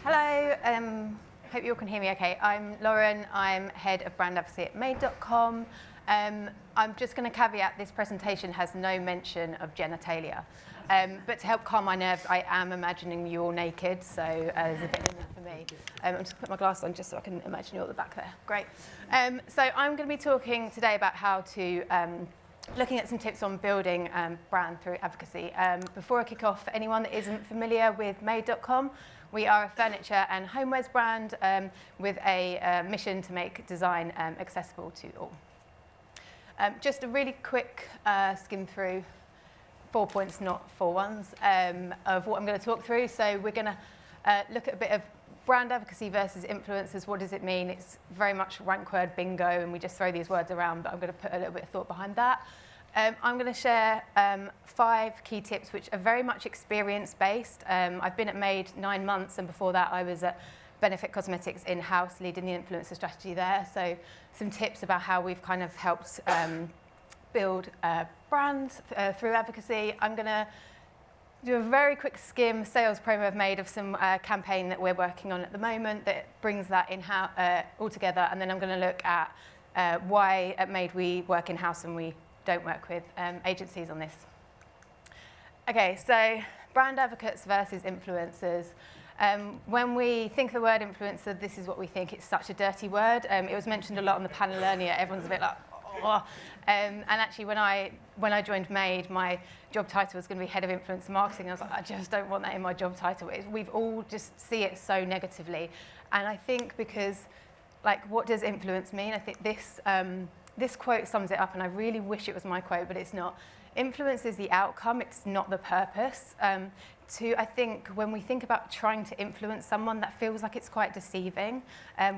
Hello, hope you all can hear me okay. I'm Lauren, I'm head of brand advocacy at made.com. I'm just going to caveat this presentation has no mention of genitalia. But to help calm my nerves, I am imagining you all naked, so there's a bit in that for me. I'm just going to put my glasses on just so I can imagine you all at the back there. Great. So I'm going to be talking today about how to, looking at some tips on building brand through advocacy. Before I kick off, for anyone that isn't familiar with made.com, we are a furniture and homewares brand with a mission to make design accessible to all. Just a really quick skim through, 4 points, not 4 ones, of what I'm going to talk through. So we're going to look at a bit of brand advocacy versus influencers. What does it mean? It's very much rank word bingo, and we just throw these words around, but I'm going to put a little bit of thought behind that. I'm going to share 5 key tips which are very much experience-based. I've been at Made 9 months, and before that I was at Benefit Cosmetics in-house leading the influencer strategy there. So some tips about how we've kind of helped build brands through advocacy. I'm going to do a very quick skim sales promo I've made of some campaign that we're working on at the moment that brings that in-house all together, and then I'm going to look at why at Made we work in-house and we don't work with agencies on this. Okay, so brand advocates versus influencers. When we think of the word influencer, this is what we think. It's such a dirty word. It was mentioned a lot on the panel earlier. Everyone's a bit like, oh. And actually, when I joined Made, my job title was going to be head of influencer marketing. I was like, I just don't want that in my job title. We've all just see it so negatively. And I think because, like, what does influence mean? I think this quote sums it up, and I really wish it was my quote, but it's not. Influence is the outcome, it's not the purpose. I think when we think about trying to influence someone, that feels like it's quite deceiving.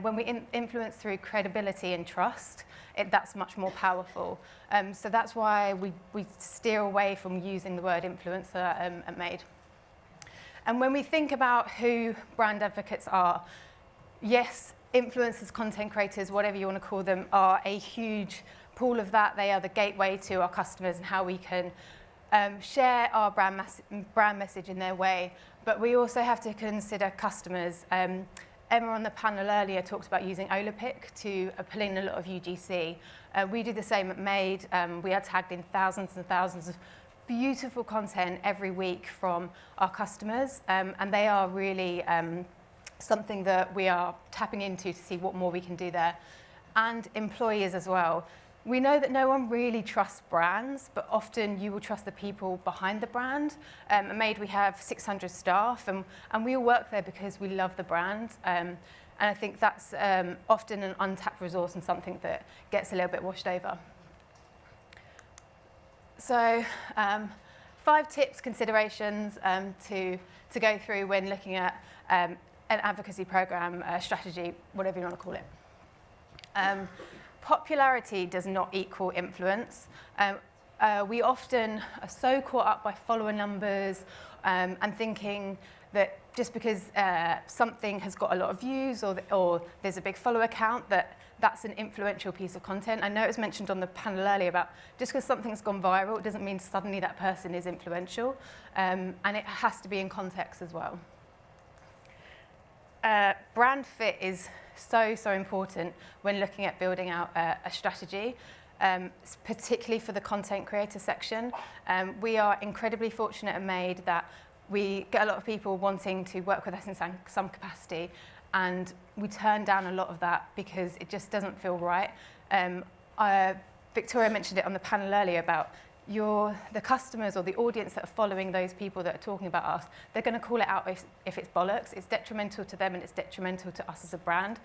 When we influence through credibility and trust, that's much more powerful. So that's why we steer away from using the word influencer at Made. And when we think about who brand advocates are, yes, influencers, content creators, whatever you want to call them, are a huge pool of that. They are the gateway to our customers and how we can share our brand message in their way. But we also have to consider customers. Emma on the panel earlier talked about using Olapic to pull in a lot of UGC. We do the same at Made. We are tagged in thousands and thousands of beautiful content every week from our customers, and they are really something that we are tapping into to see what more we can do there. And employees as well. We know that no one really trusts brands, but often you will trust the people behind the brand. At Made we have 600 staff, and we all work there because we love the brand. And I think that's often an untapped resource and something that gets a little bit washed over. So 5 tips, considerations to go through when looking at an advocacy program, strategy, whatever you want to call it. Popularity does not equal influence. We often are so caught up by follower numbers and thinking that just because something has got a lot of views or there's a big follower count, that's an influential piece of content. I know it was mentioned on the panel earlier about just because something's gone viral, it doesn't mean suddenly that person is influential, and it has to be in context as well. Brand fit is so important when looking at building out a strategy, particularly for the content creator section. We are incredibly fortunate at Made that we get a lot of people wanting to work with us in some capacity, and we turn down a lot of that because it just doesn't feel right. Victoria mentioned it on the panel earlier about the customers or the audience that are following those people that are talking about us, they're going to call it out if it's bollocks. It's detrimental to them and it's detrimental to us as a brand.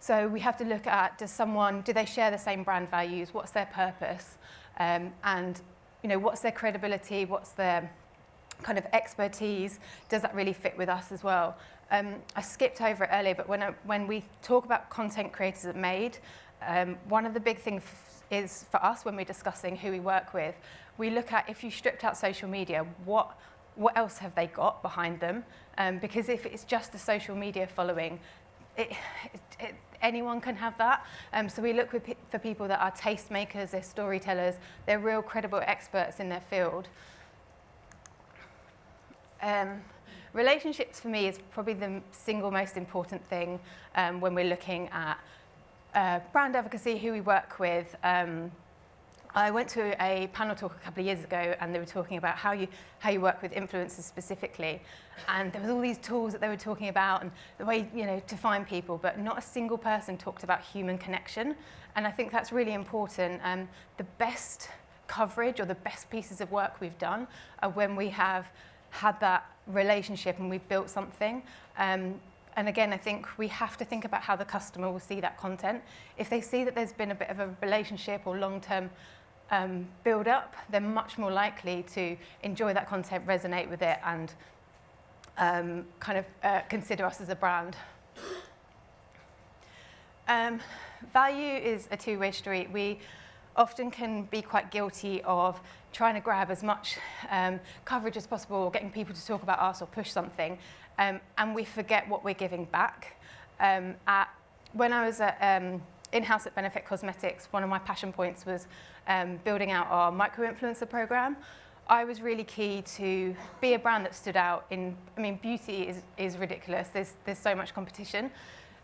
So we have to look at, do they share the same brand values? What's their purpose? And what's their credibility? What's their kind of expertise? Does that really fit with us as well? I skipped over it earlier, but when we talk about content creators at Made, one of the big things is for us when we're discussing who we work with, we look at, if you stripped out social media, what else have they got behind them? Because if it's just the social media following, anyone can have that. So we look for people that are tastemakers, they're storytellers, they're real credible experts in their field. relationships for me is probably the single most important thing when we're looking at brand advocacy, who we work with. I went to a panel talk a couple of years ago, and they were talking about how you work with influencers specifically, and there was all these tools that they were talking about and the way to find people, but not a single person talked about human connection, and I think that's really important. The best coverage or the best pieces of work we've done are when we have had that relationship and we've built something. And again, I think we have to think about how the customer will see that content. If they see that there's been a bit of a relationship or long-term build up, they're much more likely to enjoy that content, resonate with it, and consider us as a brand. Value is a two-way street. We often can be quite guilty of trying to grab as much coverage as possible, or getting people to talk about us or push something, and we forget what we're giving back. When I was in-house at Benefit Cosmetics, one of my passion points was building out our micro-influencer program. I was really key to be a brand that stood out beauty is ridiculous. There's so much competition.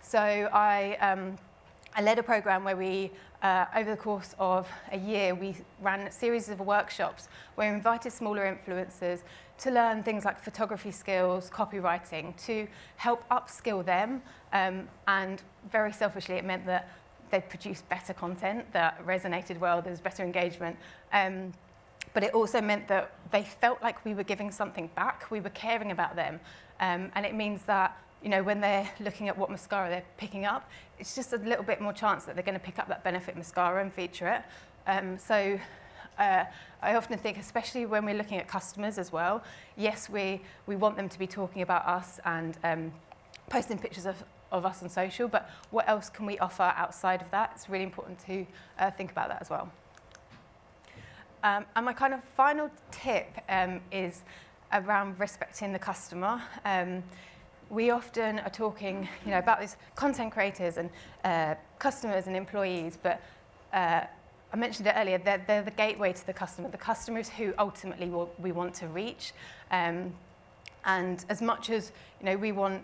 So I led a program where we, over the course of a year, we ran a series of workshops where we invited smaller influencers to learn things like photography skills, copywriting, to help upskill them. And very selfishly, it meant that they'd produce better content that resonated well, there was better engagement. But it also meant that they felt like we were giving something back, we were caring about them. And it means that when they're looking at what mascara they're picking up, it's just a little bit more chance that they're going to pick up that Benefit mascara and feature it. So I often think, especially when we're looking at customers as well, yes, we want them to be talking about us and posting pictures of us on social, but what else can we offer outside of that? It's really important to think about that as well. And my kind of final tip is around respecting the customer. We often are talking, about these content creators and customers and employees, but I mentioned it earlier, they're the gateway to the customer. The customer is who ultimately we want to reach. And as much as we want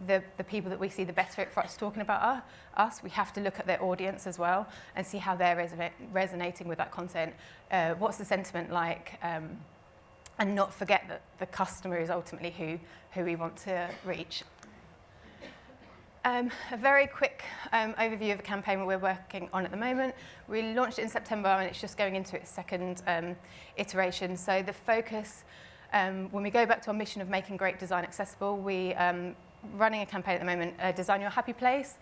the people that we see the best fit for us talking about us, we have to look at their audience as well and see how they're resonating with that content. What's the sentiment like? And not forget that the customer is ultimately who we want to reach. A very quick overview of a campaign we're working on at the moment. We launched it in September, and it's just going into its second iteration. So the focus, when we go back to our mission of making great design accessible, we running a campaign at the moment, Design Your Happy Place,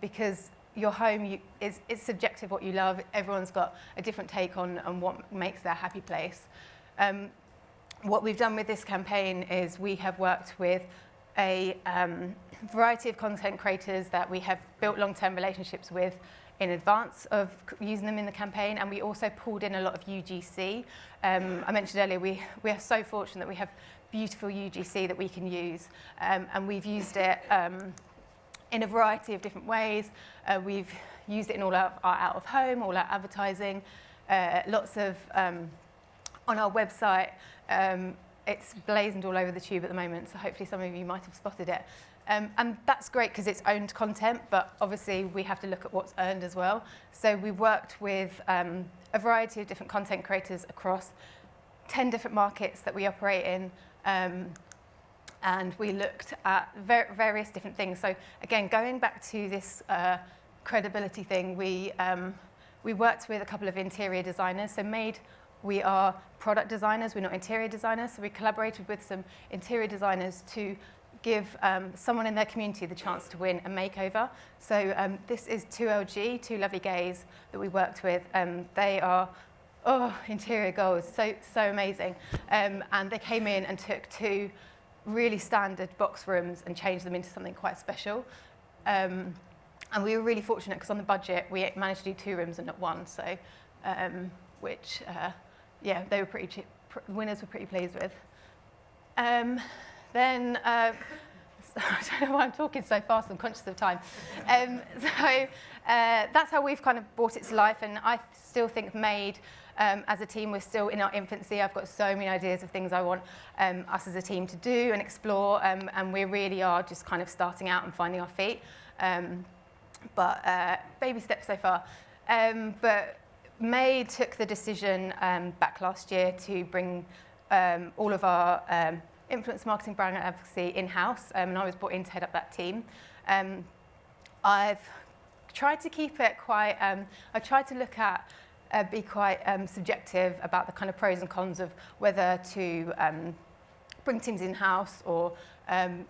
because your home it's subjective what you love. Everyone's got a different take on what makes their happy place. What we've done with this campaign is we have worked with a variety of content creators that we have built long-term relationships with in advance of using them in the campaign, and we also pulled in a lot of UGC. I mentioned earlier we are so fortunate that we have beautiful UGC that we can use, and we've used it in a variety of different ways. We've used it in all our out-of-home, all our advertising, lots of on our website. It's blazoned all over the tube at the moment, so hopefully some of you might have spotted it. And that's great because it's owned content, but obviously we have to look at what's earned as well. So we worked with a variety of different content creators across 10 different markets that we operate in, and we looked at various different things. So again, going back to this credibility thing, we worked with a couple of interior designers. So we are product designers, we're not interior designers, so we collaborated with some interior designers to give someone in their community the chance to win a makeover. So this is 2LG, two lovely gays that we worked with. They are, interior goals, so amazing. And they came in and took two really standard box rooms and changed them into something quite special. And we were really fortunate because on the budget, we managed to do 2 rooms and not 1, so which, they were pretty cheap. Winners were pretty pleased with. Then, I don't know why I'm talking so fast, I'm conscious of time. So that's how we've kind of brought it to life, and I still think Made As a team, we're still in our infancy. I've got so many ideas of things I want us as a team to do and explore, and we really are just kind of starting out and finding our feet. But baby steps so far. But May took the decision back last year to bring all of our influence marketing, brand advocacy in-house, and I was brought in to head up that team. I've tried to keep it quite, I tried to look at, be quite subjective about the kind of pros and cons of whether to bring teams in-house or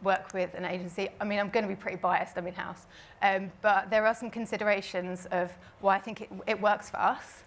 work with an agency. I mean, I'm going to be pretty biased, I'm in-house. But there are some considerations of why I think it works for us.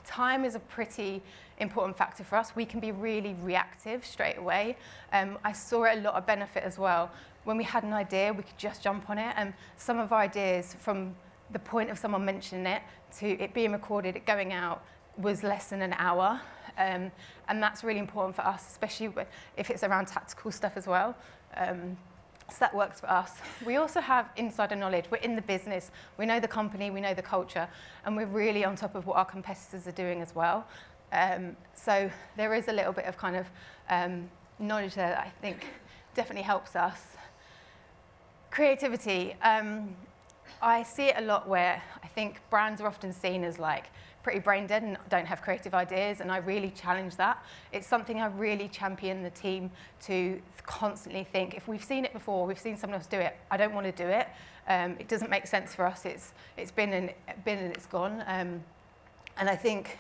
Time is a pretty important factor for us. We can be really reactive straight away. I saw a lot of benefit as well. When we had an idea, we could just jump on it. And some of our ideas, from the point of someone mentioning it to it being recorded, it going out, was less than an hour. And that's really important for us, especially if it's around tactical stuff as well. So that works for us. We also have insider knowledge. We're in the business. We know the company, we know the culture, and we're really on top of what our competitors are doing as well. So there is a little bit of kind of knowledge there that I think definitely helps us. Creativity. I see it a lot where I think brands are often seen as like pretty brain dead and don't have creative ideas, and I really challenge that. It's something I really champion the team to constantly think, if we've seen it before, we've seen someone else do it, I don't want to do it. It doesn't make sense for us. It's been and it's gone. And I think,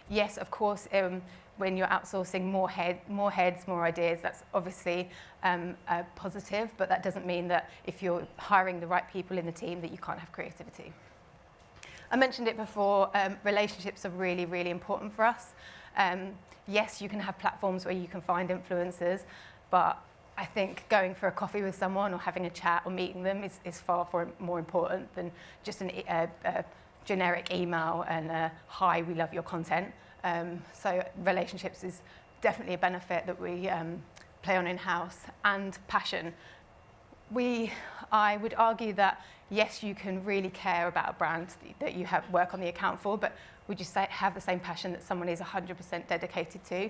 yes, of course, when you're outsourcing more heads, more ideas, that's obviously a positive, but that doesn't mean that if you're hiring the right people in the team that you can't have creativity. I mentioned it before, relationships are really, really important for us. Yes, you can have platforms where you can find influencers, but I think going for a coffee with someone or having a chat or meeting them is far more important than just a generic email and hi, we love your content. So relationships is definitely a benefit that we play on in-house. And passion. I would argue that, yes, you can really care about a brand that you have work on the account for, but would you have the same passion that someone is 100% dedicated to?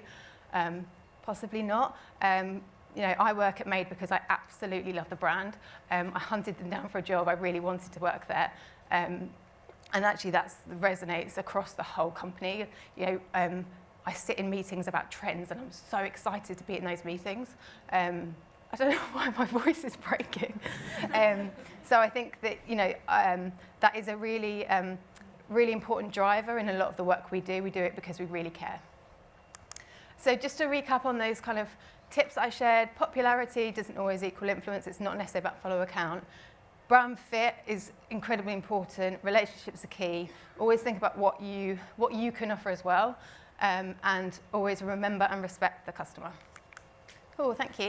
Possibly not. You know, I work at Made because I absolutely love the brand. I hunted them down for a job. I really wanted to work there. And actually that resonates across the whole company. You know, I sit in meetings about trends and I'm so excited to be in those meetings. I don't know why my voice is breaking. So I think that, you know, that is a really, really important driver in a lot of the work we do. We do it because we really care. So just to recap on those kind of tips I shared, popularity doesn't always equal influence. It's not necessarily about follow account. Brand fit is incredibly important. Relationships are key. Always think about what you can offer as well, and always remember and respect the customer. Cool, thank you.